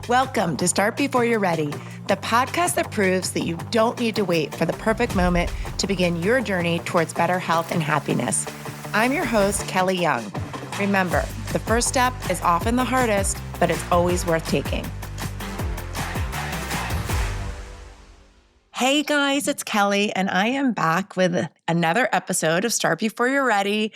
Welcome to Start Before You're Ready, the podcast that proves that you don't need to wait for the perfect moment to begin your journey towards better health and happiness. I'm your host, Kelly Young. Remember, the first step is often the hardest, but it's always worth taking. Hey guys, it's Kelly, and I am back with another episode of Start Before You're Ready.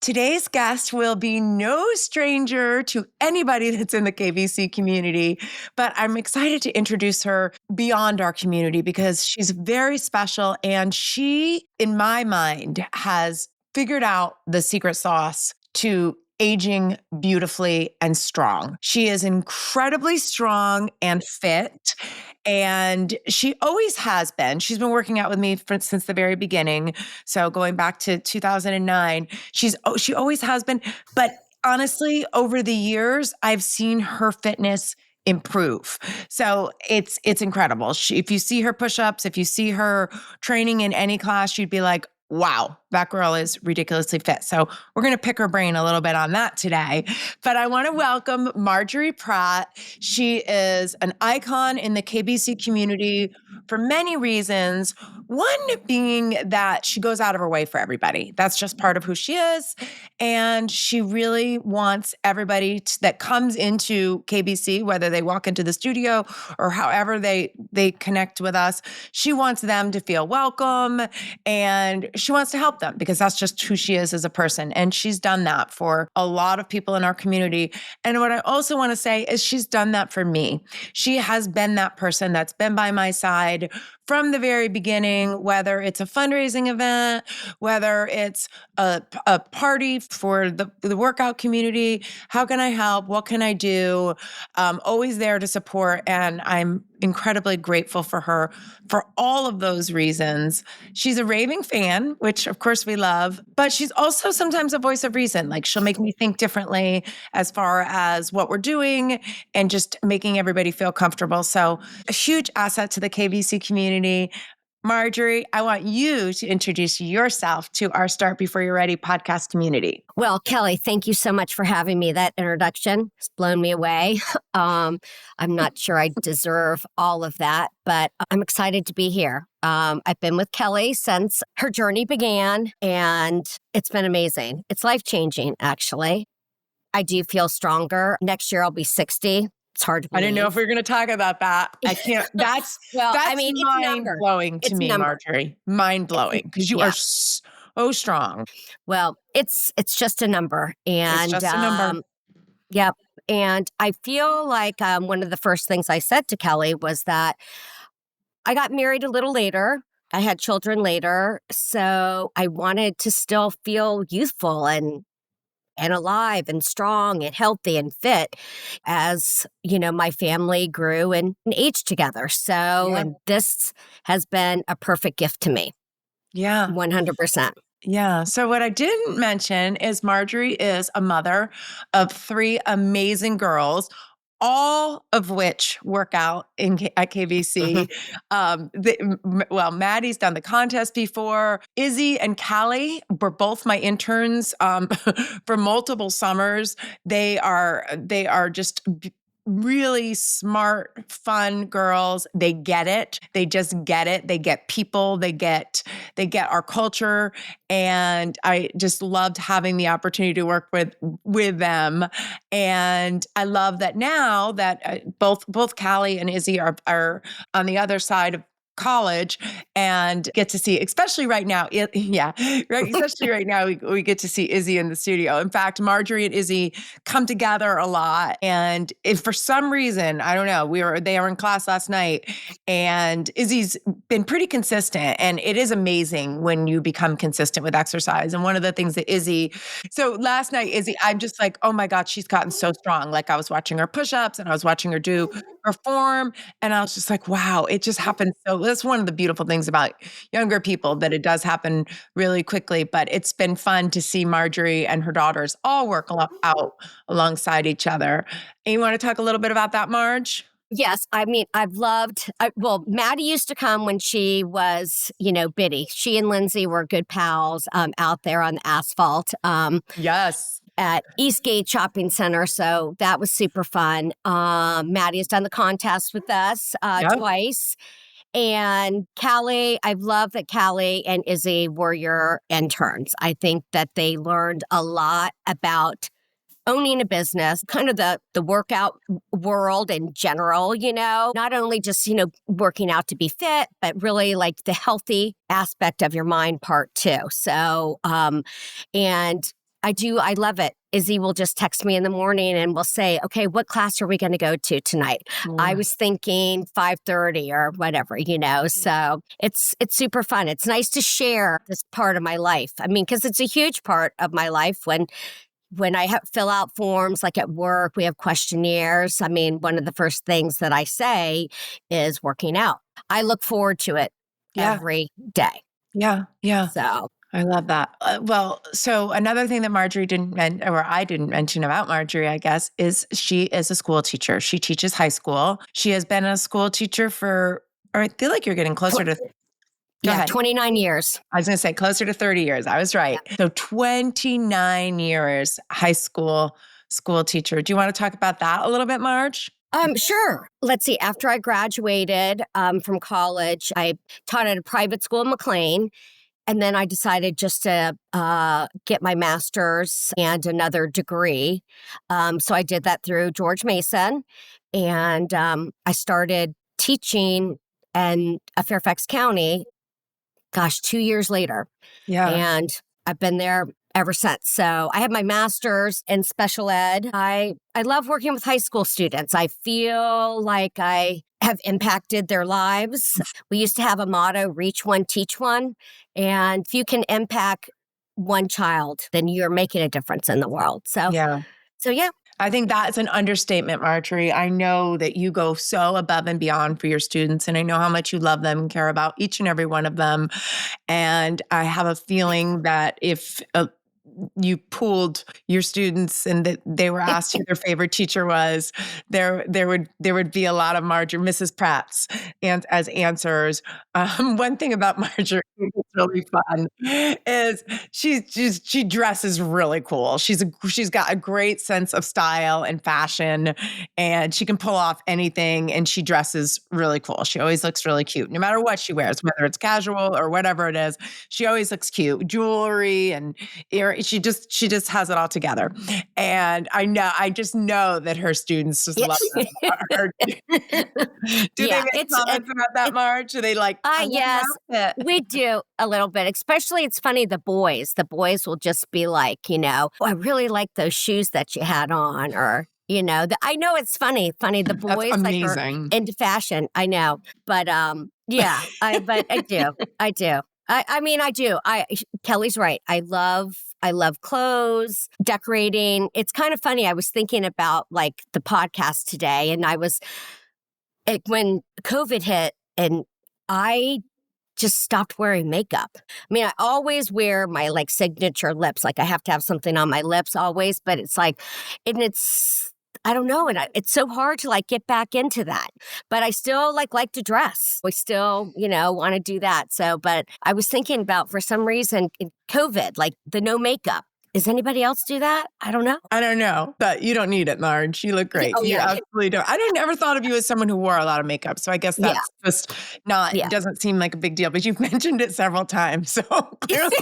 Today's guest will be no stranger to anybody that's in the KBC community, but I'm excited to introduce her beyond our community because she's very special and she, in my mind, has figured out the secret sauce to aging beautifully and strong. She is incredibly strong and fit. And she always has been. She's been working out with me since the very beginning. So going back to 2009, she always has been. But honestly, over the years, I've seen her fitness improve. So it's incredible. If you see her push-ups, if you see her training in any class, you'd be like, wow, that girl is ridiculously fit. So we're going to pick her brain a little bit on that today. But I want to welcome Margery Pratt. She is an icon in the KBC community for many reasons. One being that she goes out of her way for everybody. That's just part of who she is. And she really wants everybody that comes into KBC, whether they walk into the studio or however they connect with us, she wants them to feel welcome and she wants to help them because that's just who she is as a person. And she's done that for a lot of people in our community. And what I also want to say is she's done that for me. She has been that person that's been by my side from the very beginning, whether it's a fundraising event, whether it's a party for the workout community. How can I help? What can I do? Always there to support. And I'm incredibly grateful for her for all of those reasons. She's a raving fan, which of course we love, but she's also sometimes a voice of reason. Like she'll make me think differently as far as what we're doing and just making everybody feel comfortable. So a huge asset to the KBC community. Margery, I want you to introduce yourself to our Start Before You're Ready podcast community. Well, Kelly, thank you so much for having me. That introduction has blown me away. I'm not sure I deserve all of that, but I'm excited to be here. I've been with Kelly since her journey began, and it's been amazing. It's life-changing, actually. I do feel stronger. Next year, I'll be 60. It's hard to believe. I didn't know if we were going to talk about that. I can't. That's mind-blowing to me, Margery. Mind-blowing because you are so strong. Well, it's just a number. And, it's just a number. Yep. And I feel like one of the first things I said to Kelly was that I got married a little later. I had children later. So I wanted to still feel youthful and alive and strong and healthy and fit as, my family grew and aged together. So, and this has been a perfect gift to me. Yeah. 100%. Yeah. So what I didn't mention is Margery is a mother of 3 amazing girls, all of which work out at KBC. Maddie's done the contest before. Izzy and Callie were both my interns for multiple summers. They are just really smart, fun girls. They get it. They just get it. They get people. They get our culture. And I just loved having the opportunity to work with them. And I love that now that both Callie and Izzy are on the other side of college and get to see, especially right now. Especially right now, we get to see Izzy in the studio. In fact, Margery and Izzy come together a lot. And if for some reason, I don't know, they were in class last night and Izzy's been pretty consistent. And it is amazing when you become consistent with exercise. And one of the things that so last night, Izzy, I'm just like, oh my God, she's gotten so strong. Like I was watching her push-ups and I was watching her do her form. And I was just like, wow, it just happened. So that's one of the beautiful things about younger people, that it does happen really quickly. But it's been fun to see Margery and her daughters all work out alongside each other. And you want to talk a little bit about that, Marge? Yes. I mean, Maddie used to come when she was, bitty. She and Lindsay were good pals out there on the asphalt. Yes. at Eastgate Shopping Center. So that was super fun. Maddie has done the contest with us Yep. twice. And Callie, I've loved that Callie and Izzy were your interns. I think that they learned a lot about owning a business, kind of the workout world in general, not only just, working out to be fit, but really like the healthy aspect of your mind part too. So, and I love it. Izzy will just text me in the morning and we'll say, okay, what class are we going to go to tonight? I Yeah. was thinking 5:30 or whatever, so it's super fun. It's nice to share this part of my life. I mean, because it's a huge part of my life when I fill out forms, like at work, we have questionnaires. I mean, one of the first things that I say is working out. I look forward to it Yeah. every day. Yeah. Yeah. So, I love that. Well, so another thing that Margery didn't or I didn't mention about Margery, I guess, is she is a school teacher. She teaches high school. She has been a school teacher or I feel like you're getting closer to, go yeah, ahead. 29 years. I was going to say closer to 30 years. I was right. Yeah. So 29 years high school teacher. Do you want to talk about that a little bit, Marge? Sure. Let's see. After I graduated from college, I taught at a private school in McLean. And then I decided just to get my master's and another degree. So I did that through George Mason. And I started teaching in Fairfax County, 2 years later. Yeah. And I've been there ever since. So I have my master's in special ed. I love working with high school students. I feel like I have impacted their lives. We used to have a motto, reach one, teach one. And if you can impact one child, then you're making a difference in the world. Yeah. So yeah. I think that's an understatement, Margery. I know that you go so above and beyond for your students, and I know how much you love them and care about each and every one of them. And I have a feeling that if you pooled your students and that they were asked who their favorite teacher was, there would be a lot of Mrs. Pratt's as answers. One thing about Margery that's really fun is she dresses really cool. She's got a great sense of style and fashion, and she can pull off anything. And she dresses really cool. She always looks really cute, no matter what she wears, whether it's casual or whatever it is. She always looks cute, jewelry and she just has it all together. And I just know that her students just love her. Do they Yeah, make comments about that, Marge? Do they like, I love your yes, outfit? we do a little bit. Especially, it's funny, the boys. The boys will just be like, oh, I really like those shoes that you had on, or I know it's funny. The That's boys like are amazing. into fashion. I know, but yeah, but I do, I mean, I do. Kelly's right. I love clothes, decorating. It's kind of funny. I was thinking about like the podcast today, and when COVID hit, and I just stopped wearing makeup. I mean, I always wear my like signature lips. Like I have to have something on my lips always, but it's like, and it's, I don't know. And it's so hard to like get back into that, but I still like to dress. We still, want to do that. So, but I was thinking about, for some reason, in COVID, like the no makeup. Does anybody else do that? I don't know. I don't know, but you don't need it, Marge. You look great. Oh, You yeah. absolutely don't. I never thought of you as someone who wore a lot of makeup. So I guess Yeah. that's just Yeah. doesn't seem like a big deal, but you've mentioned it several times. So clearly.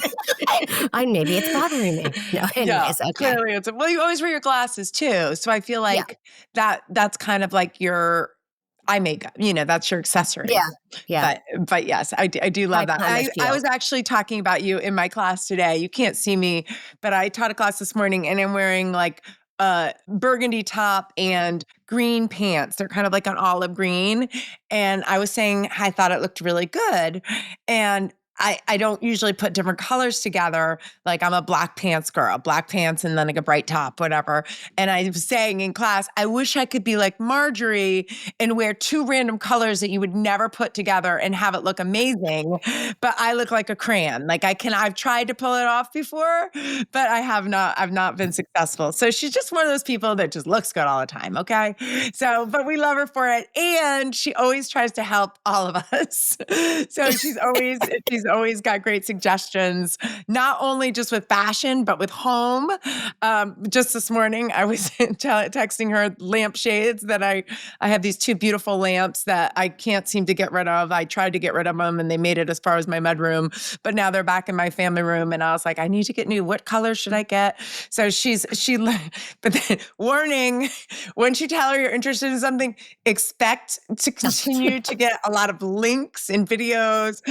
Maybe it's bothering me. No, anyways, okay. Clearly well, you always wear your glasses too. So I feel like that's kind of like your eye makeup, that's your accessory. Yeah. Yeah. But yes, I do love that. kind of I feel. was actually talking about you in my class today. You can't see me, but I taught a class this morning and I'm wearing like a burgundy top and green pants. They're kind of like an olive green. And I was saying I thought it looked really good. And I don't usually put different colors together. Like I'm a black pants girl, black pants and then like a bright top, whatever. And I was saying in class, I wish I could be like Margery and wear two random colors that you would never put together and have it look amazing. But I look like a crayon. Like I've tried to pull it off before, but I've not been successful. So she's just one of those people that just looks good all the time. Okay. So, but we love her for it. And she always tries to help all of us. So she's she's always got great suggestions, not only just with fashion, but with home. Just this morning, I was texting her lampshades that I have these two beautiful lamps that I can't seem to get rid of. I tried to get rid of them and they made it as far as my mudroom, but now they're back in my family room. And I was like, I need to get new. What color should I get? So but then, warning, once you tell her you're interested in something, expect to continue to get a lot of links and videos.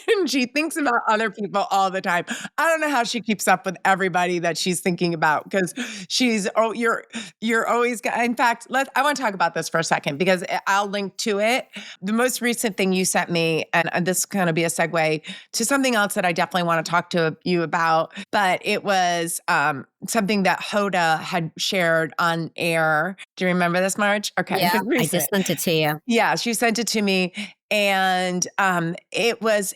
And she thinks about other people all the time. I don't know how she keeps up with everybody that she's thinking about because you're always, in fact, I want to talk about this for a second because I'll link to it. The most recent thing you sent me, and this is going to be a segue to something else that I definitely want to talk to you about, but it was something that Hoda had shared on air. Do you remember this, Marge? Okay. Yeah, I Recent. just sent it to you. Yeah, she sent it to me. And it was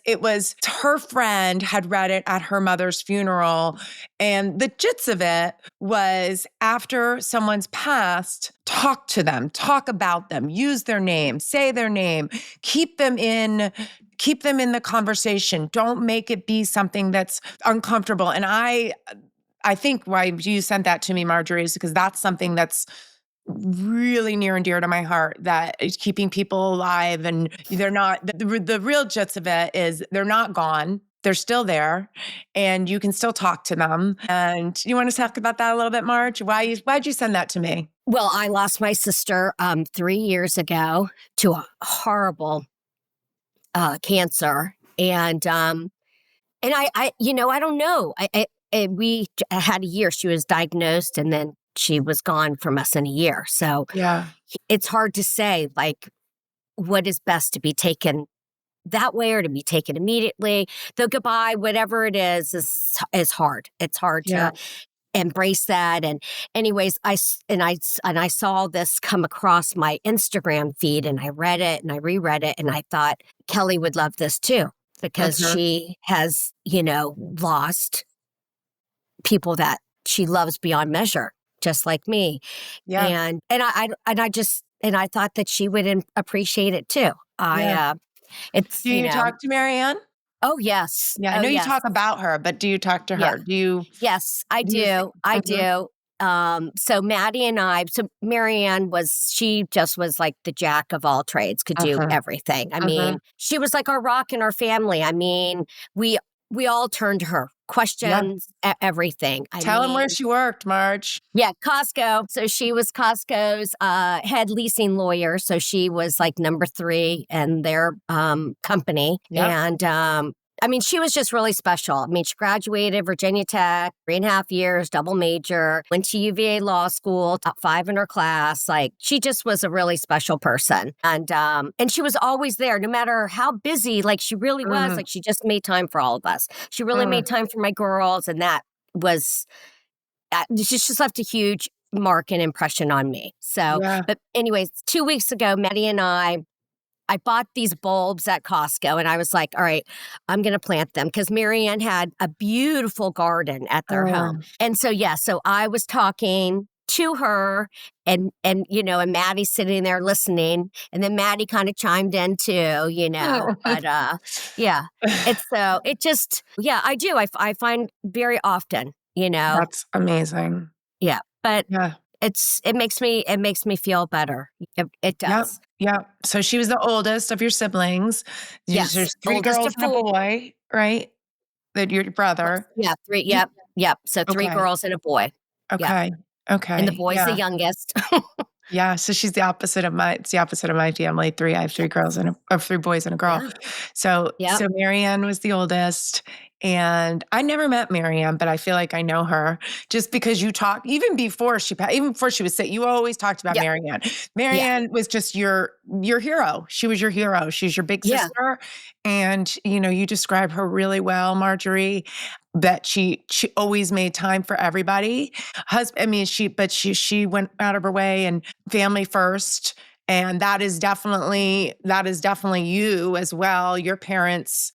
her friend had read it at her mother's funeral. And the gist of it was after someone's passed, talk to them, talk about them, use their name, say their name, keep them in the conversation. Don't make it be something that's uncomfortable. And I think why you sent that to me, Margery, is because that's something that's really near and dear to my heart, that is keeping people alive. And they're not, the real gist of it is they're not gone. They're still there and you can still talk to them. And you want to talk about that a little bit, Marge? Why'd you send that to me? Well, I lost my sister 3 years ago to a horrible cancer. And I I don't know. We had a year. She was diagnosed, and then she was gone from us in a year. So Yeah. it's hard to say, like, what is best to be taken that way or to be taken immediately. The goodbye, whatever it is hard. It's hard Yeah. to embrace that. And anyways, I saw this come across my Instagram feed, and I read it and I reread it, and I thought Kelly would love this too because Okay. she has, lost people that she loves beyond measure, just like me. Yeah. And I thought that she would appreciate it too. Yeah. It's Do you talk to Marianne? Oh yes, Yeah. I oh know you yes, talk about her, but do you talk to yeah. her? Yes, I Do you think? do. I Mhm. do. So Maddie and so Marianne she just was like the jack of all trades, could do Uh-huh. everything. I Uh-huh. mean, she was like our rock in our family. I mean, we all turned to her, Yeah. questions, everything. I Tell him where mean, she worked, Marge. yeah, Costco. So she was Costco's head leasing lawyer. So she was like number 3 in their company. Yep. And I mean, she was just really special. I mean, she graduated Virginia Tech, 3.5 years, double major, went to UVA Law School, top 5 in her class. Like, she just was a really special person. And she was always there, no matter how busy, like she really was. Mhm. Like, she just made time for all of us. She really made Mm. time for my girls. And that was she's just left a huge mark and impression on me. So, Yeah. but anyways, 2 weeks ago, Maddie and I bought these bulbs at Costco, and I was like, all right, I'm going to plant them because Marianne had a beautiful garden at their home. Oh. And so, yeah, so I was talking to her and Maddie's sitting there listening, and then Maddie kind of chimed in too. But yeah, I do. I find very often. That's amazing. Yeah, but Yeah. it makes me feel better. It Yep. does. Yep. So she was the oldest of your siblings. Yes, There's 3 oldest girls of and a 4. boy, right? That your Yes, brother. yeah, 3, You yep, so 3 okay. girls and a boy. Yep, Okay. and the Okay. boy's the Yeah. youngest. Yeah, so she's it's the opposite of my family. I have 3 girls or 3 boys and a girl. Yeah, So yep, Marianne was the oldest, and I never met Marianne, but I feel like I know her just because you talked even before she was sick, you always talked about yep, Marianne. yeah, Marianne was just your hero. She was your hero. She's your big yeah, sister, and, you describe her really well, Margery, that she always made time for everybody. I mean, she went out of her way and family first. And that is definitely you as well. Your parents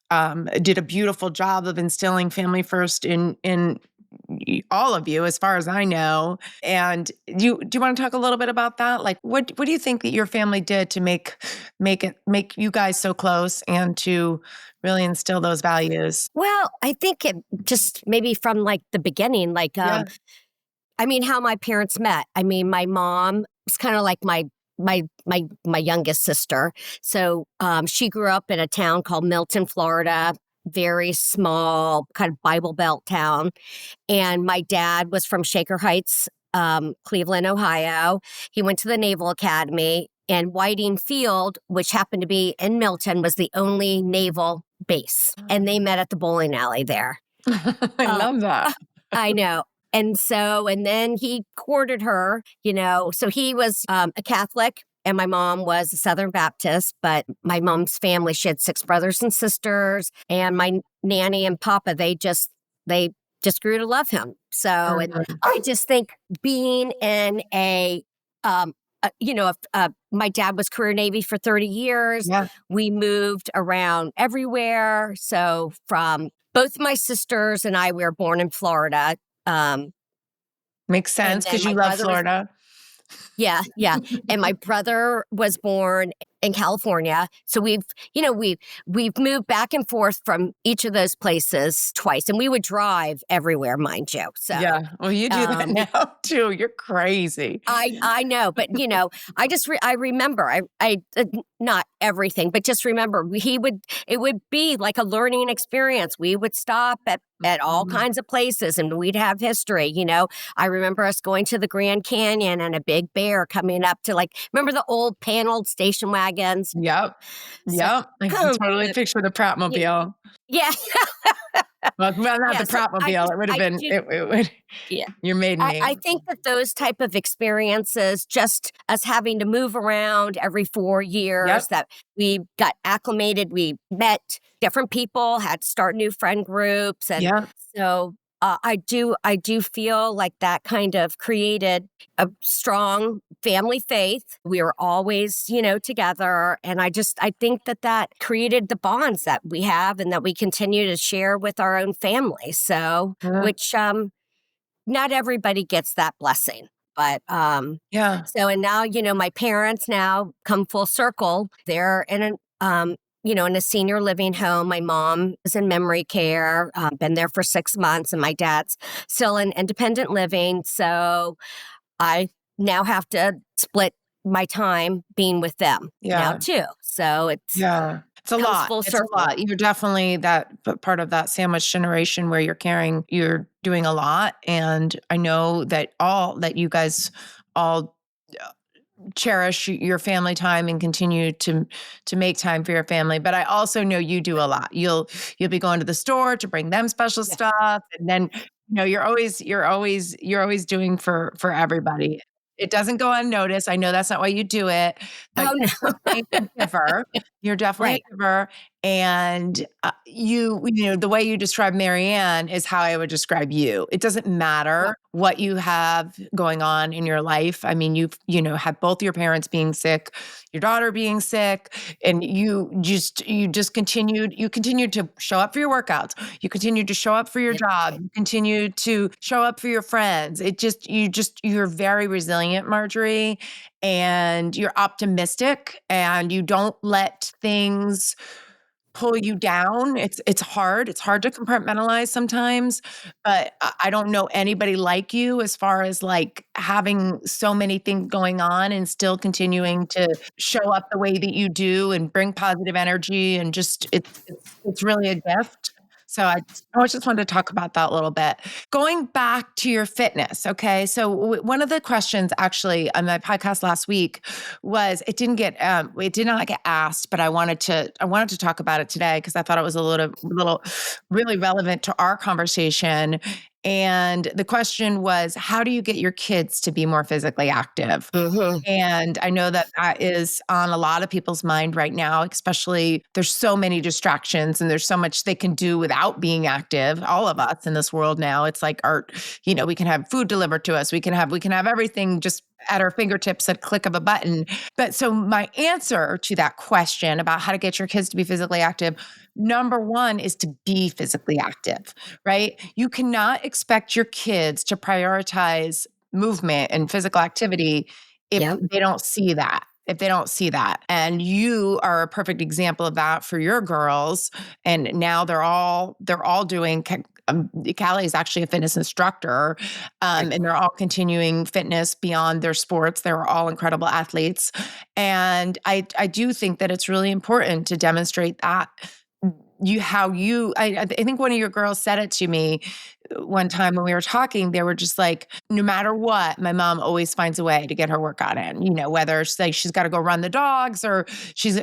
did a beautiful job of instilling family first in all of you, as far as I know. And do you want to talk a little bit about that? Like, what do you think that your family did to make you guys so close and to really instill those values? Well, I think it just maybe from like the beginning, like, Yeah. I mean, how my parents met. I mean, my mom was kind of like my youngest sister. So she grew up in a town called Milton, Florida, very small kind of Bible Belt town. And my dad was from Shaker Heights, Cleveland, Ohio. He went to the Naval Academy, and Whiting Field, which happened to be in Milton, was the only naval base. And they met at the bowling alley there. I Uh, love that. I know. And then he courted her, So he was a Catholic and my mom was a Southern Baptist. But my mom's family, she had 6 brothers and sisters. And my nanny and papa, they just grew to love him. So, and Mhm. I just think being in my dad was career Navy for 30 years. Yeah. We moved around everywhere. So from both my sisters and I, we were born in Florida. Um, Makes and sense then because my you love brother was, Florida. yeah, yeah. And my brother was born in California. So we've moved back and forth from each of those places twice. And we would drive everywhere, mind you. So Yeah. Well, you do that um now too. You're crazy. I know, but I remember not everything, but just remember it would be like a learning experience. We would stop at all Mhm. kinds of places and we'd have history. I remember us going to the Grand Canyon and a big bear coming up to, like, remember the old paneled station wagons? Yep. So Yep. I can totally uh, picture the y- Prattmobile. yeah, Well, not yeah. the So I Prattmobile. just It would have I been do. it would Yeah. your maiden I name. think that those type of experiences, just us having to move around every 4 years, Yep. that we got acclimated, we met different people, had to start new friend groups, and Yep. so I do feel like that kind of created a strong family faith. We were always, together, and I think that created the bonds that we have and that we continue to share with our own family. So, Yeah. which not everybody gets that blessing. But Yeah. so, and now, my parents now come full circle. They're in a senior living home. My mom is in memory care, been there for 6 months, and my dad's still in independent living. So I now have to split my time being with them now Yeah. too. So it's Yeah. It's a comes lot. full It's a circle. lot. You're definitely part of that sandwich generation where you're doing a lot. And I know that you guys all cherish your family time and continue to make time for your family. But I also know you do a lot. You'll be going to the store to bring them special Yeah. stuff, and then you're always doing for everybody. It doesn't go unnoticed. I know that's not why you do it, but Oh you're no. definitely a giver. You're definitely Right. a giver, and the way you describe Marianne is how I would describe you. It doesn't Yep. matter what you have going on in your life. I mean, had both your parents being sick, your daughter being sick, and you continued to show up for your workouts. You continued to show up for your Yep. job. You continued to show up for your friends. You're very resilient, Margery, and you're optimistic, and you don't let things pull you down. It's hard. It's hard to compartmentalize sometimes, but I don't know anybody like you as far as, like, having so many things going on and still continuing to show up the way that you do and bring positive energy, and just it's really a gift. So I just wanted to talk about that a little bit. Going back to your fitness, okay? So one of the questions actually on my podcast last week was, it did not get asked, but I wanted to talk about it today because I thought it was a little really relevant to our conversation. And the question was, how do you get your kids to be more physically active? Hmm. And I know that that is on a lot of people's mind right now, especially there's so many distractions and there's so much they can do without being active. All of us in this world now, it's like we can have food delivered to us. We can have everything just at our fingertips at a click of a button. But so my answer to that question about how to get your kids to be physically active, number one is to be physically active, right? You cannot expect your kids to prioritize movement and physical activity if Yep. they don't see that. If they don't see that. And you are a perfect example of that for your girls. And now they're all doing Callie is actually a fitness instructor, Right. and they're all continuing fitness beyond their sports. They're all incredible athletes, and I do think that it's really important to demonstrate that I think one of your girls said it to me one time when we were talking. They were just like, no matter what, my mom always finds a way to get her workout in. Whether it's like she's got to go run the dogs or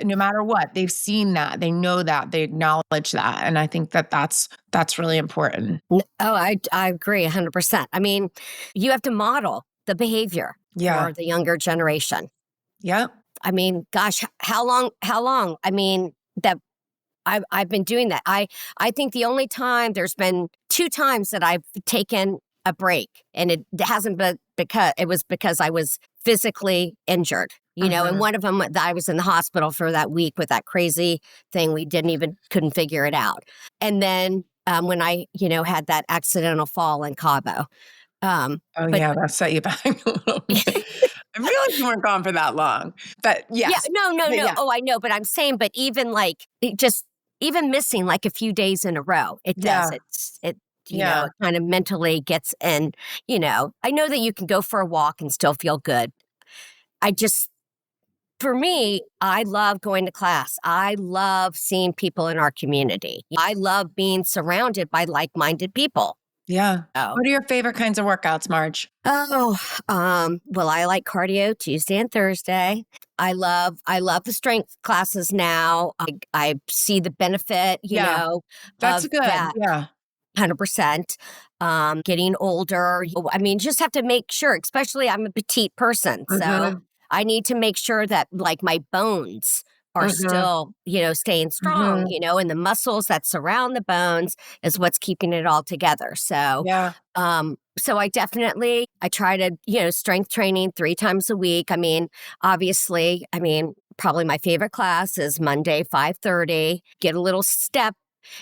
no matter what, they've seen that, they know that, they acknowledge that, and I think that that's really important. Oh, I agree 100%. I mean, you have to model the behavior Yeah. for the younger generation. Yeah. I mean, gosh, how long? How long? I mean, that I've been doing that. I think the only time there's been 2 times that I've taken a break, and it hasn't been because I was physically injured, and Mhm. one of them that I was in the hospital for that week with that crazy thing. We couldn't figure it out. And then, when I, had that accidental fall in Cabo. Oh, But yeah, that set you back a little bit. I realized you weren't gone for that long, but yeah, yes. no, no, But no. yeah. Oh, I know, but I'm saying, but even like even missing like a few days in a row, it does. Yeah. It Yeah. kind of mentally gets in. I know that you can go for a walk and still feel good. I just, for me, I love going to class. I love seeing people in our community. I love being surrounded by like-minded people. Yeah. Oh, What are your favorite kinds of workouts, Marge? Oh, well, I like cardio Tuesday and Thursday. I love the strength classes now. I see the benefit, Yeah, that's of good. that Yeah. 100%. Getting older, I mean, just have to make sure, especially I'm a petite person. So Mhm. I need to make sure that like my bones are Mhm. still, staying strong, Mhm. and the muscles that surround the bones is what's keeping it all together. Yeah. So I try to, strength training 3 times a week. I mean, obviously, probably my favorite class is Monday, 5:30. Get a little step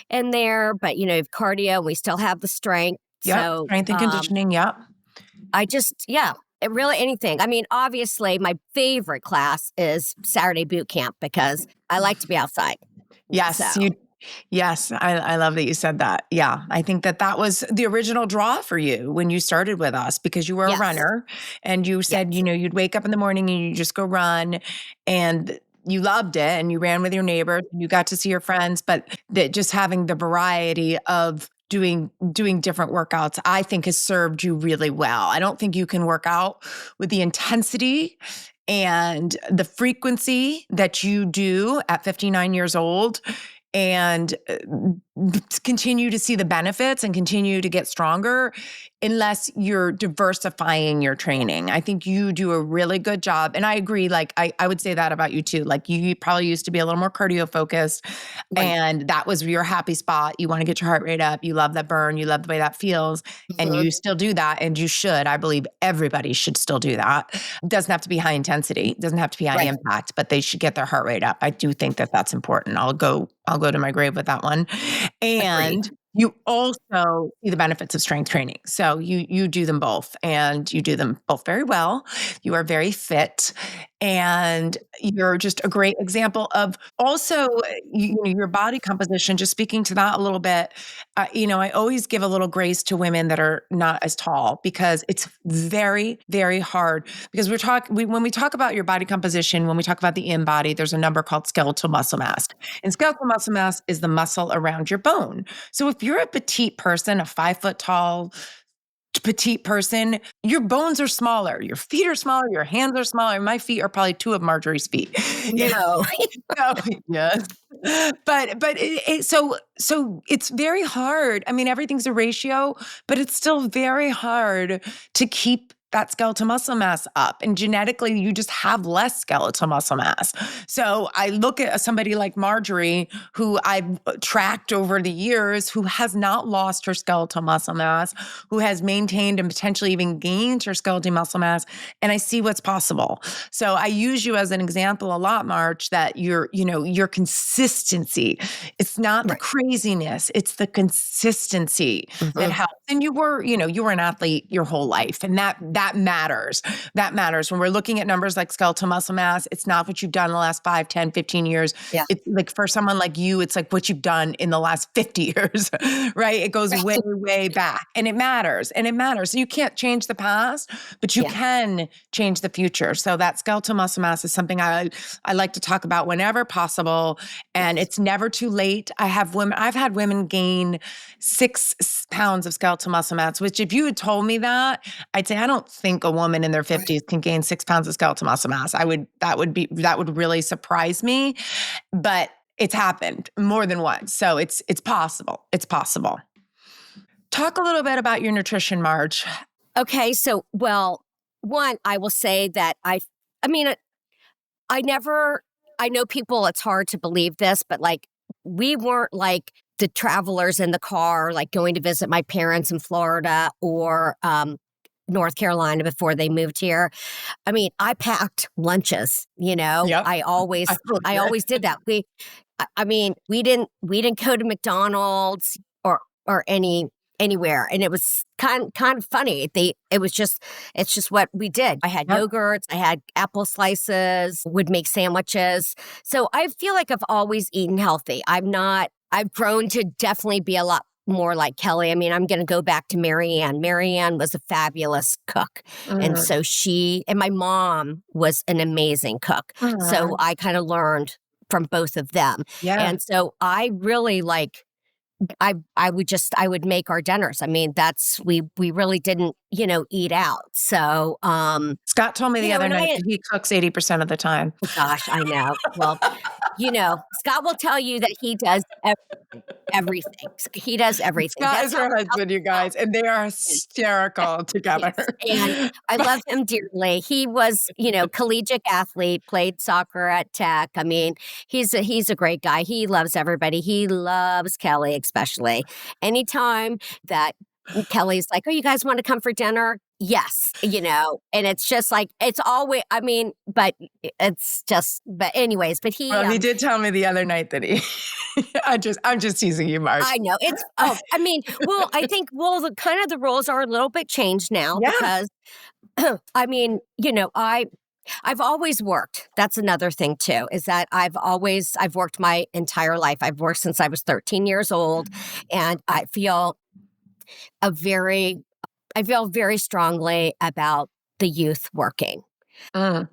in there, but cardio, we still have the strength. Yep. So Strength and conditioning. Yep. yeah, really anything. I mean, obviously, my favorite class is Saturday boot camp because I like to be outside. So, Yes, yes, I love that you said that. Yeah, I think that was the original draw for you when you started with us because you were a yes, runner and you said, yes, you'd wake up in the morning and you just go run and you loved it and you ran with your neighbors and you got to see your friends, but that just having the variety of doing different workouts, I think has served you really well. I don't think you can work out with the intensity and the frequency that you do at 59 years old and continue to see the benefits and continue to get stronger unless you're diversifying your training. I think you do a really good job. And I agree, like I would say that about you too. Like you probably used to be a little more cardio focused right. and that was your happy spot. You want to get your heart rate up. You love that burn. You love the way that feels. And Mhm. you still do that. And you should. I believe everybody should still do that. It doesn't have to be high intensity. It doesn't have to be high Right. impact, but they should get their heart rate up. I do think that that's important. I'll go to my grave with that one. Agreed. And you also see the benefits of strength training. So you do them both and you do them both very well. You are very fit and you're just a great example of also your body composition. Just speaking to that a little bit, I always give a little grace to women that are not as tall because it's very, very hard. Because when we talk about your body composition, when we talk about the in body, there's a number called skeletal muscle mass, and skeletal muscle mass is the muscle around your bone. So if you're a petite person, a 5 foot tall petite person, your bones are smaller, your feet are smaller, your hands are smaller. My feet are probably two of Marjorie's feet. No. Oh, yes. So it's very hard. I mean, everything's a ratio, but it's still very hard to keep that skeletal muscle mass up. And genetically, you just have less skeletal muscle mass. So I look at somebody like Margery, who I've tracked over the years, who has not lost her skeletal muscle mass, who has maintained and potentially even gained her skeletal muscle mass. And I see what's possible. So I use you as an example a lot, Marge, that your consistency, it's not the Right. craziness, it's the consistency that Mhm. helps. And you were an athlete your whole life, and that matters. That matters. When we're looking at numbers like skeletal muscle mass, it's not what you've done in the last 5, 10, 15 years. Yeah. It's like for someone like you, it's like what you've done in the last 50 years, right? It goes way, way back, and it matters. And it matters. So you can't change the past, but you Yeah. can change the future. So that skeletal muscle mass is something I like to talk about whenever possible. And Yes. it's never too late. I've had women gain 6 pounds of skeletal muscle mass, which if you had told me that, I'd say, I don't think a woman in their Right. 50s can gain 6 pounds of skeletal muscle mass. That would really surprise me, but it's happened more than once. So it's possible. It's possible. Talk a little bit about your nutrition, Marge. Okay. So, well, one, I will say that I mean, I never, I know people, it's hard to believe this, but like, we weren't like the travelers in the car, like going to visit my parents in Florida or North Carolina before they moved here. I mean, I packed lunches, Yep. I I believe always did that. I mean, we didn't go to McDonald's or anywhere, and it was kind of funny. It's just what we did. I had Yep. yogurts, I had apple slices, would make sandwiches. So I feel like I've always eaten healthy. I've grown to definitely be a lot more like Kelly. I mean, I'm going to go back to Mary Ann. Mary Ann was a fabulous cook. And Mm. so and my mom was an amazing cook. So Aw. I kind of learned from both of them. Yeah. And so I really like, I would make our dinners. I mean, we really didn't, eat out. So, Scott told me the other and night that he cooks 80% of the time. oh gosh, I know. Well, Scott will tell you that he does everything. He does everything. Scott That's is how her husband, you well. guys, and they are hysterical together. Yes, and I But love him dearly. He was, collegiate athlete, played soccer at Tech. I mean, he's a great guy. He loves everybody. He loves Kelly especially. Anytime that Kelly's like, "Oh, you guys want to come for dinner?" Yes, and it's just like it's always. I mean, but it's just. But anyways, but well, he did tell me the other night that he I'm just teasing you, Marge. I know it's. Oh, I mean, well, I think the rules are a little bit changed now Yeah. because I mean, I've always worked. That's another thing too, is that I've worked my entire life. I've worked since I was 13 years old, and a very I feel very strongly about the youth working. Mm.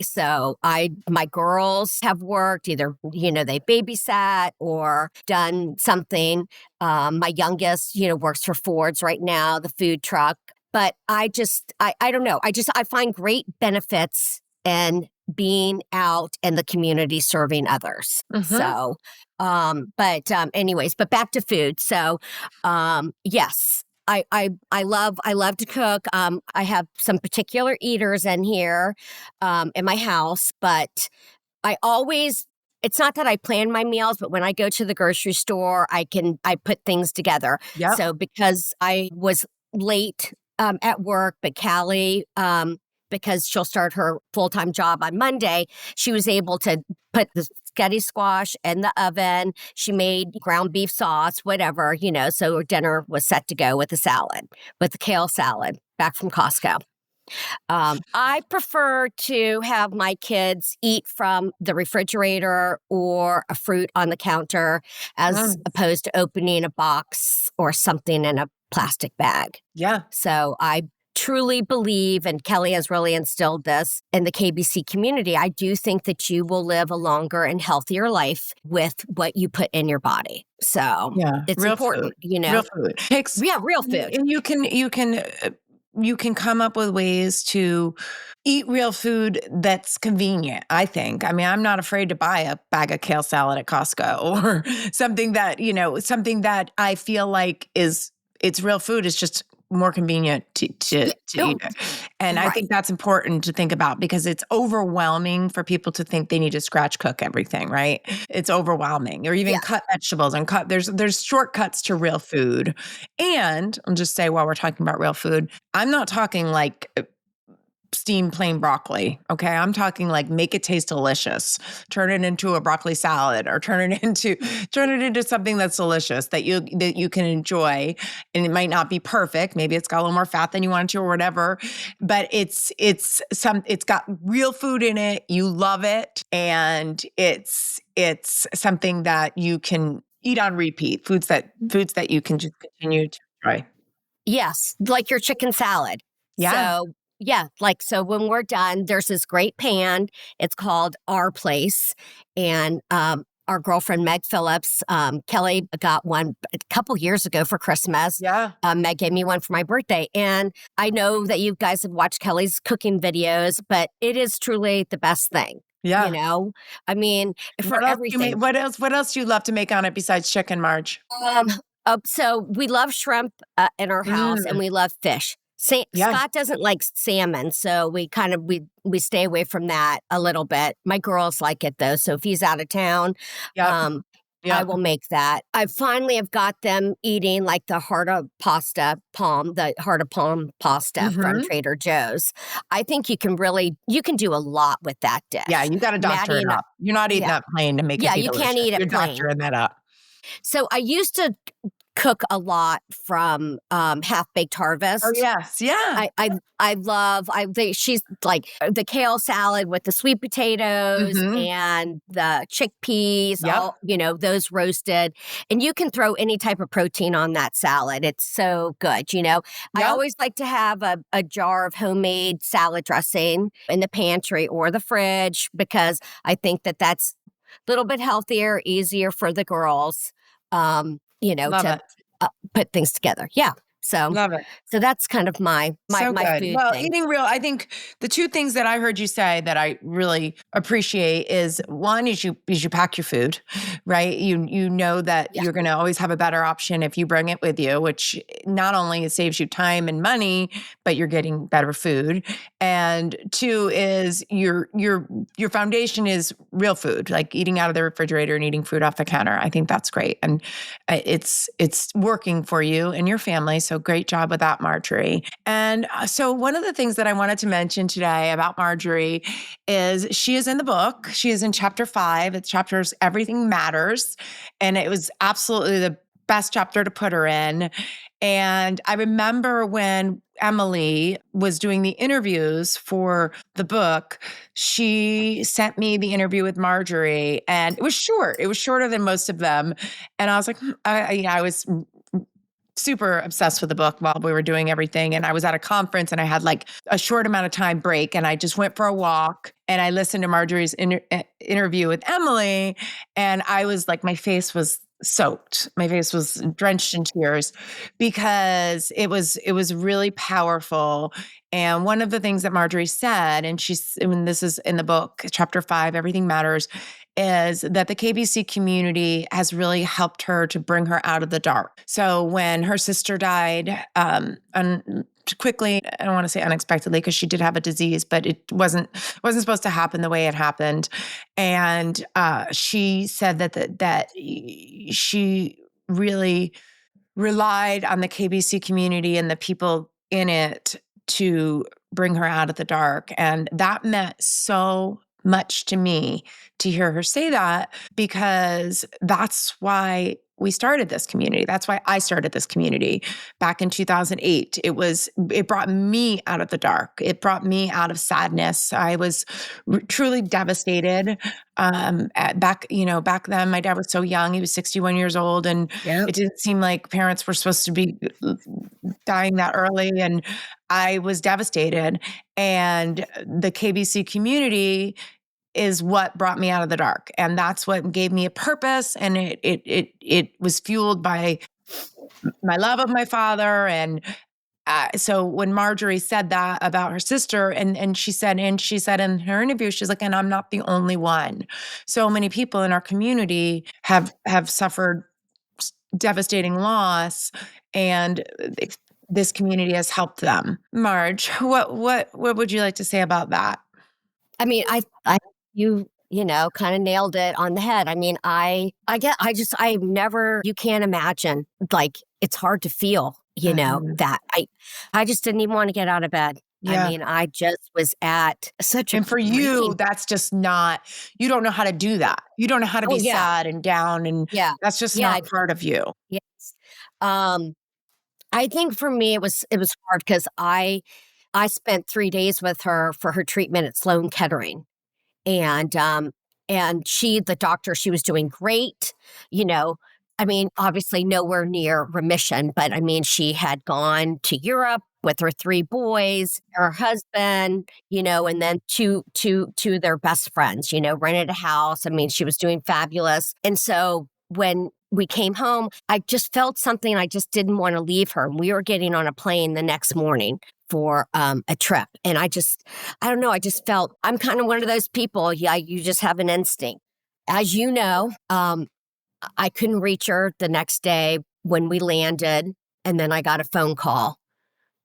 So my girls have worked either, they babysat or done something. My youngest, works for Ford's right now, the food truck. But I don't know. I find great benefits in being out in the community serving others. Mhm. So, anyways, but back to food. So, yes, I love to cook. I have some particular eaters in here, in my house, but I always. It's not that I plan my meals, but when I go to the grocery store, I put things together. Yep. So because I was late at work, but Callie, because she'll start her full time job on Monday, she was able to put the spaghetti squash in the oven. She made ground beef sauce, whatever, so her dinner was set to go with with the kale salad back from Costco. I prefer to have my kids eat from the refrigerator or a fruit on the counter as Mm. opposed to opening a box or something in a plastic bag. Yeah. So I truly believe, and Kelly has really instilled this in the KBC community, I do think that you will live a longer and healthier life with what you put in your body. So Yeah. it's Real food. important, Real food. Takes Yeah, real you food. and you can come up with ways to eat real food that's convenient, I think. I mean, I'm not afraid to buy a bag of kale salad at Costco or something that I feel like it's real food. It's just more convenient Yeah. to eat Oh, it. And I right. think that's important to think about because it's overwhelming for people to think they need to scratch cook everything, right? It's overwhelming. Or even Yes. cut vegetables and there's shortcuts to real food. And I'll just say while we're talking about real food, I'm not talking like steamed plain broccoli. Okay. I'm talking like make it taste delicious. Turn it into a broccoli salad or turn it into something that's delicious that you can enjoy. And it might not be perfect. Maybe it's got a little more fat than you want it to or whatever. But it's got real food in it. You love it. And it's something that you can eat on repeat. Foods that you can just continue to try. Yes, like your chicken salad. Yeah. So, yeah, like, so when we're done, there's this great pan. It's called Our Place. And our girlfriend, Meg Phillips, Kelly got one a couple years ago for Christmas. Yeah. Meg gave me one for my birthday. And I know that you guys have watched Kelly's cooking videos, but it is truly the best thing. You Yeah. know, I mean, for What else do you make? everything. What else do you love to make on it besides chicken, Marge? Um, so we love shrimp in our house, and Mm, we love fish. yeah, Scott doesn't like salmon, so we stay away from that a little bit. My girls like it though, so if he's out of town, yep, um, I yep. will make that. I finally have got them eating like the heart of palm pasta from Mhm. Trader Joe's. I think you can do a lot with that Yeah, dish. you gotta doctor Maddie it and up. You're not eating yeah, that plain to make it yeah, be you can't delicious. eat it You're plain. doctoring that up. So I used to cook a lot from Half Baked Oh, Harvest. yes, yeah. I love she's like the kale salad with the sweet potatoes Mhm. and the chickpeas, Yep, those roasted. And you can throw any type of protein on that salad. It's so good. I yep. always like to have a jar of homemade salad dressing in the pantry or the fridge because I think that that's a little bit healthier, easier for the girls, Love to it, put things together. Yeah. So love it. so that's kind of my So my good. food Well, thing. eating real, I think the two things that I heard you say that I really appreciate is one is you pack your food, right? You know that Yeah. you're going to always have a better option if you bring it with you, which not only saves you time and money, but you're getting better food. And two is your foundation is real food, like eating out of the refrigerator and eating food off the counter. I think that's great. And it's working for you and your family. So great job with that, Marjorie. And so one of the things that I wanted to mention today about Marjorie is she is in the book. She is in chapter 5. It's chapters Everything Matters. And it was absolutely the best chapter to put her in. And I remember when Emily was doing the interviews for the book, she sent me the interview with Marjorie, and it was short. It was shorter than most of them. And I was like, I was super obsessed with the book while we were doing everything. And I was at a conference and I had like a short amount of time break and I just went for a walk and I listened to Marjorie's interview with Emily. And I was like, my face was soaked. My face was drenched in tears because it was really powerful. And one of the things that Marjorie said, and this is in the book, chapter 5, Everything Matters, is that the KBC community has really helped her to bring her out of the dark. So when her sister died, quickly, I don't want to say unexpectedly because she did have a disease, but it wasn't supposed to happen the way it happened. And she said that she really relied on the KBC community and the people in it to bring her out of the dark. And that meant so much to me to hear her say that because that's why we started this community. That's why I started this community back in 2008. It brought me out of the dark. It brought me out of sadness. I was truly devastated. Back then my dad was so young. He was 61 years old and Yep. it didn't seem like parents were supposed to be dying that early. And I was devastated. And the KBC community is what brought me out of the dark. And that's what gave me a purpose. And it was fueled by my love of my father. And so when Marjorie said that about her sister, and she said in her interview, she's like, and I'm not the only one. So many people in our community have suffered devastating loss, and this community has helped them. Marge, what would you like to say about that? I mean, you know, kind of nailed it on the head. I mean, I've never, you can't imagine, like, it's hard to feel, you know, Mhm. that I just didn't even want to get out of bed. I Yeah. mean, I just was at such a And for you, breaking. that's just not, you don't know how to do that. You don't know how to Oh, be yeah. sad and down, and Yeah. that's just Yeah. not part of you. Yes. Um, I think for me, it was hard because I spent 3 days with her for her treatment at Sloan Kettering. And the doctor, she was doing great, you know. I mean, obviously nowhere near remission, but I mean, she had gone to Europe with her 3 boys, her husband, you know, and then two of their best friends, you know, rented a house. I mean, she was doing fabulous. And so when we came home, I just felt something. I just didn't want to leave her. And we were getting on a plane the next morning for a trip. And I don't know, I just felt I'm kind of one of those people. Yeah, you just have an instinct. As you know, I couldn't reach her the next day when we landed. And then I got a phone call.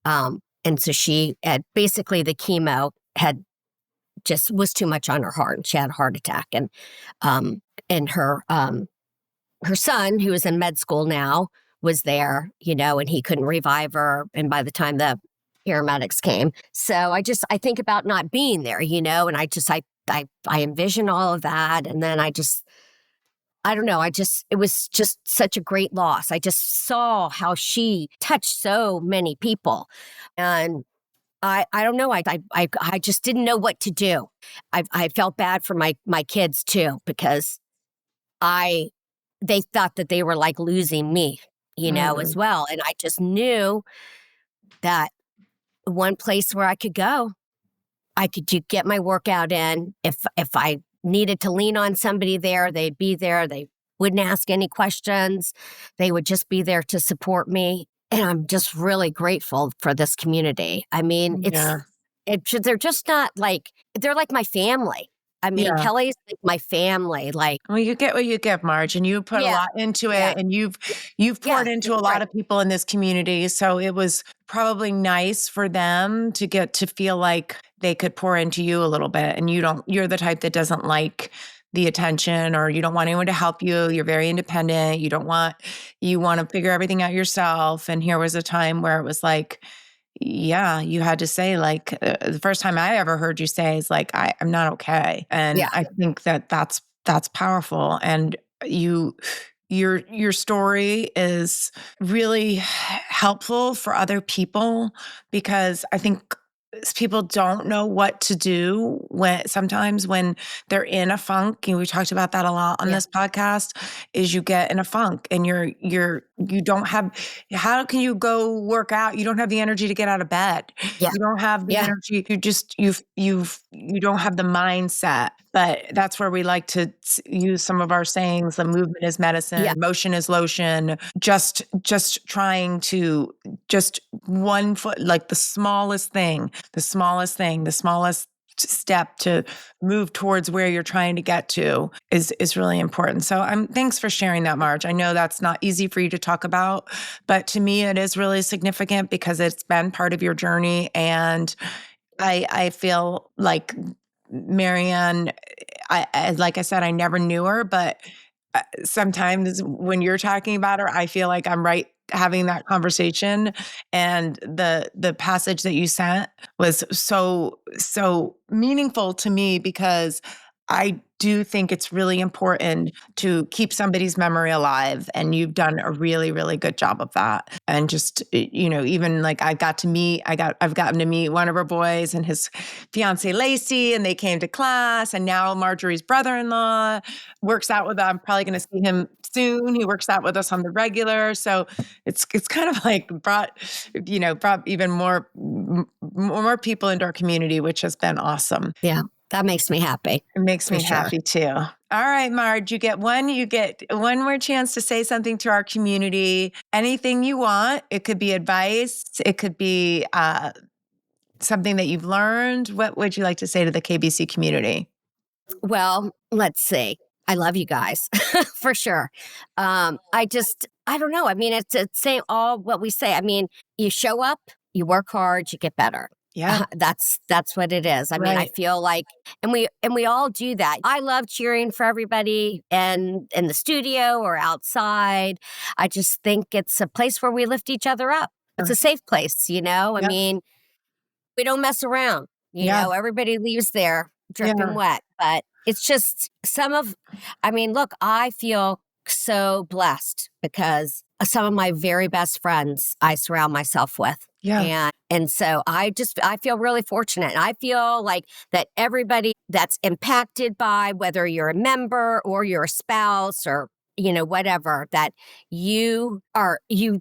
And so she had basically the chemo had just was too much on her heart. And she had a heart attack. Um, and her son, who is in med school now, was there, you know, and he couldn't revive her. And by the time the paramedics came, so I think about not being there, you know, and I envision all of that, and then I don't know, it was just such a great loss. I just saw how she touched so many people, and I don't know, I just didn't know what to do. I felt bad for my kids too because I they thought that they were like losing me, you know, as Mm, well. And I just knew that one place where I could go, I could get my workout in. If I needed to lean on somebody there, they'd be there. They wouldn't ask any questions. They would just be there to support me. And I'm just really grateful for this community. I mean, yeah. they're just not like, they're like my family. I mean, Yeah. Kelly's like my family. Like, Well, you get what you give, Marge, and you put a yeah, lot into yeah, it, and you've yeah, poured into that's a lot right. of people in this community. So it was probably nice for them to get to feel like they could pour into you a little bit. And you're the type that doesn't like the attention, or you don't want anyone to help you. You're very independent. You want to figure everything out yourself. And here was a time where it was like, yeah, you had to say, like, the first time I ever heard you say is like, I'm not okay. And Yeah, I think that that's powerful. And you, your story is really helpful for other people, because I think people don't know what to do when they're in a funk. And we talked about that a lot on yeah, this podcast, is you get in a funk and you don't have, how can you go work out? You don't have the energy to get out of bed. yeah, You don't have the yeah, energy. You don't have the mindset. But that's where we like to use some of our sayings. The movement is yeah, medicine, motion is lotion. Just trying to, just one foot, like the smallest step to move towards where you're trying to get to is really important. So thanks for sharing that, Marge. I know that's not easy for you to talk about, but to me it is really significant because it's been part of your journey. And I feel like Marianne, like I said, I never knew her, but sometimes when you're talking about her, I feel like I'm right having that conversation. And the passage that you sent was so meaningful to me, because I do think it's really important to keep somebody's memory alive, and you've done a really, really good job of that. And just, even like I've gotten to meet one of her boys and his fiance Lacey, and they came to class, and now Marjorie's brother-in-law works out with us. I'm probably going to see him soon. He works out with us on the regular. So it's kind of like brought even more people into our community, which has been awesome. yeah. That makes me happy It makes for me sure. happy too. All right, Marge, you get one more chance to say something to our community. Anything you want. It could be advice. It could be something that you've learned. What would you like to say to the KBC community? Well, let's see. I love you guys for sure. I just, I don't know. I mean, it's saying all what we say. I mean, you show up, you work hard, you get better. Yeah, That's what it is. I mean, I right. feel like, and we all do that. I love cheering for everybody, and in the studio or outside. I just think it's a place where we lift each other up. It's a Sure. safe place, you know. I Yep. mean, we don't mess around. You Yeah. know, everybody leaves there dripping Yeah. wet, but it's just I mean, look, I feel so blessed because some of my very best friends I surround myself with. Yeah. And so I feel really fortunate. And I feel like that everybody that's impacted by whether you're a member or you're a spouse or whatever, that you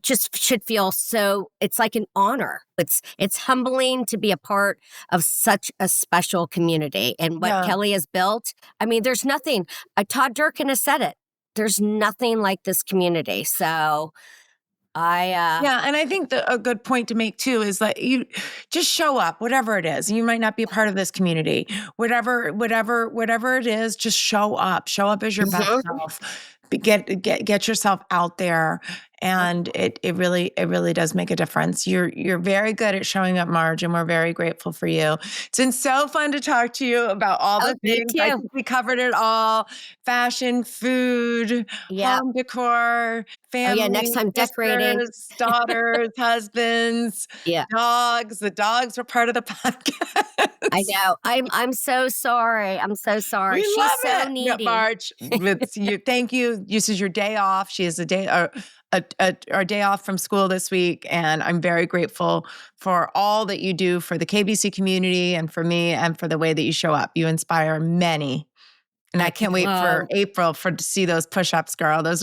just should feel so it's like an honor. It's humbling to be a part of such a special community. And what Yeah. Kelly has built, I mean, there's nothing, Todd Durkin has said it. There's nothing like this community. So I Yeah, and I think a good point to make too is that you just show up, whatever it is. You might not be a part of this community, whatever it is. Just show up. Show up as your best Mhm. self. Get yourself out there, and it really does make a difference. You're very good at showing up, Marge, and we're very grateful for you. It's been so fun to talk to you about all Oh, the me things. I too. think we covered it all: fashion, food, Yeah. home decor, Oh yeah, next family, time decorating. sisters, daughters, husbands, Yeah. dogs. The dogs were part of the I podcast. know. I'm so sorry. I'm so sorry. We She's love so it. No, needy. March, with you. Thank you. This is your day off. She has a day a day off from school this week, and I'm very grateful for all that you do for the KBC community and for me and for the way that you show up. You inspire many. And I can't wait for Well, April to see those push-ups, girl. That's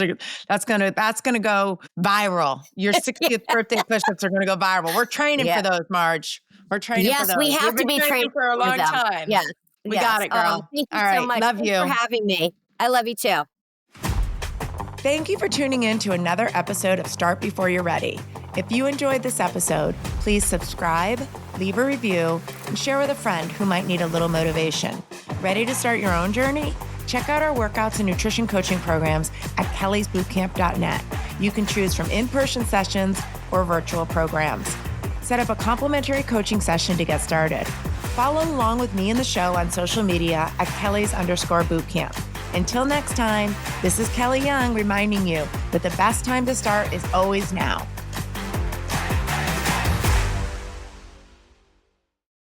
gonna go viral. Your 60th birthday push-ups are gonna go viral. We're training yeah. for those, Marge. We're training for Yes, we those. have We've to been be training training for a for long them. time. Yes. We got Yes. it, girl. Thank you All so right. much. Love Thanks for you. having me. I love you too. Thank you for tuning in to another episode of Start Before You're Ready. If you enjoyed this episode, please subscribe, leave a review, and share with a friend who might need a little motivation. Ready to start your own journey? Check out our workouts and nutrition coaching programs at kellysbootcamp.net. You can choose from in-person sessions or virtual programs. Set up a complimentary coaching session to get started. Follow along with me and the show on social media at Kellys_bootcamp. Until next time, this is Kelly Young reminding you that the best time to start is always now.